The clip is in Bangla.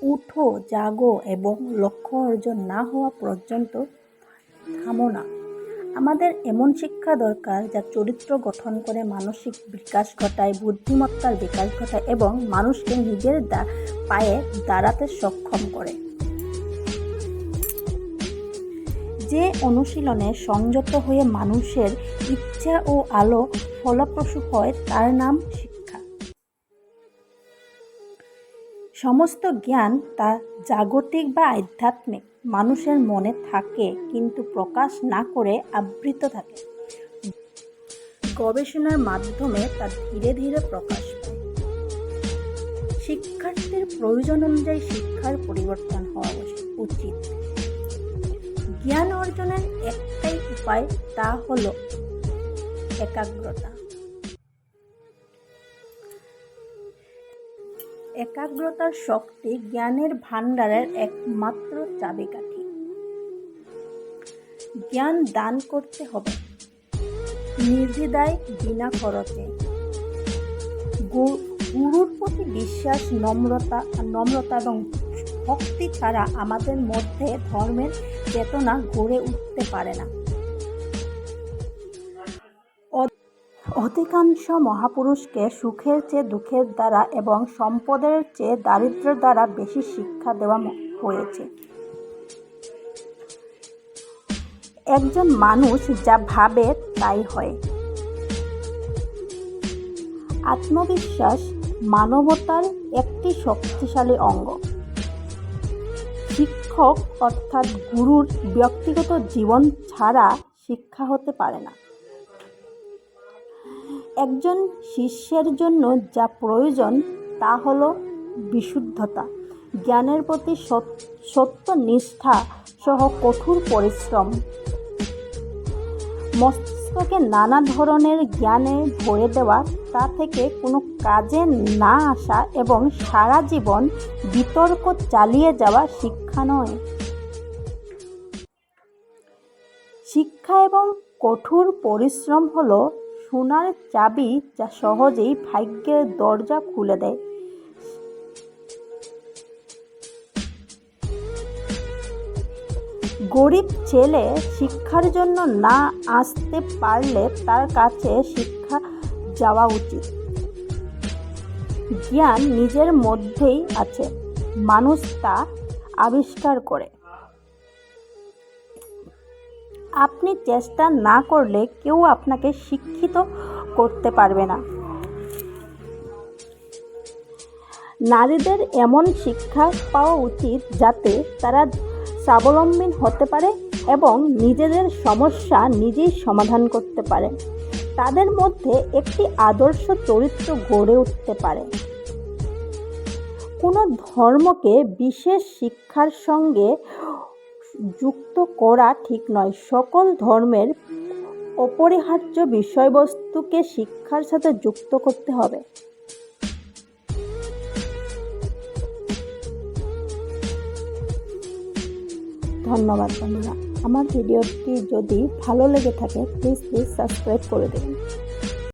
উঠো, জাগো এবং লক্ষ্য অর্জন না হওয়া পর্যন্ত থামো না। আমাদের এমন শিক্ষা দরকার যা চরিত্র গঠন করে, মানসিক বিকাশ ঘটায়, বুদ্ধিমত্তার বিকাশ ঘটায় এবং মানুষকে নিজের পায়ে দাঁড়াতে সক্ষম করে। যে অনুশীলনে সংযত হয়ে মানুষের ইচ্ছা ও আলো ফলপ্রসূ হয় তার নাম শিক্ষা। সমস্ত জ্ঞান, তা জাগতিক বা আধ্যাত্মিক, মানুষের মনে থাকে কিন্তু প্রকাশ না করে আবৃত থাকে। গবেষণার মাধ্যমে তা ধীরে ধীরে প্রকাশ পায়। শিক্ষার্থীর প্রয়োজন অনুযায়ী শিক্ষার পরিবর্তন হওয়া উচিত। জ্ঞান অর্জনের একটাই উপায়, তা হল একাগ্রতা। একাগ্রতার শক্তি জ্ঞানের ভাণ্ডারের একমাত্র চাবিকাঠি। জ্ঞান দান করতে হবে নির্দ্বিধায়, বিনা খরচে। গুরুর প্রতি বিশ্বাস, নম্রতা এবং ভক্তি ছাড়া আমাদের মধ্যে ধর্মের চেতনা গড়ে উঠতে পারে না। অধিকাংশ মহাপুরুষকে সুখের চেয়ে দুঃখের দ্বারা এবং সম্পদের চেয়ে দারিদ্র্যের দ্বারা বেশি শিক্ষা দেওয়া হয়েছে। একজন মানুষ যা ভাবে তাই হয়। আত্মবিশ্বাস মানবতার একটি শক্তিশালী অঙ্গ। শিক্ষক অর্থাৎ গুরুর ব্যক্তিগত জীবন ছাড়া শিক্ষা হতে পারে না। একজন শিষ্যের জন্য যা প্রয়োজন তা হল বিশুদ্ধতা, জ্ঞানের প্রতি সত্যনিষ্ঠা সহ কঠোর পরিশ্রম। মস্তিষ্ককে নানা ধরনের জ্ঞানে ভরে দেওয়া, তা থেকে কোনো কাজে না আসা এবং সারা জীবন বিতর্ক চালিয়ে যাওয়া শিক্ষা নয়। শিক্ষা এবং কঠোর পরিশ্রম হল সোনার চাবি, যা সহজেই ভাগ্যের দরজা খুলে দেয়। গরিব ছেলে শিক্ষার জন্য না আসতে পারলে তার কাছে শিক্ষা যাওয়া উচিত। জ্ঞান নিজের মধ্যেই আছে, মানুষ তা আবিষ্কার করে। আপনি চেষ্টা না করলে কেউ আপনাকে শিক্ষিত করতে পারবে না। নারীদের এমন শিক্ষা পাওয়া উচিত যাতে তারা স্বাবলম্বী হতে পারে এবং নিজেদের সমস্যা নিজেই সমাধান করতে পারে। তাদের মধ্যে একটি আদর্শ চরিত্র গড়ে উঠতে পারে। কোনো ধর্মকে বিশেষ শিক্ষার সঙ্গে যুক্ত করা ঠিক নয়। সকল ধর্মের অপরিহার্য বিষয়বস্তুকে শিক্ষার সাথে যুক্ত করতে হবে। ধন্যবাদ বন্ধুরা। আমার ভিডিওটি যদি ভালো লেগে থাকে প্লিজ সাবস্ক্রাইব করে দিন।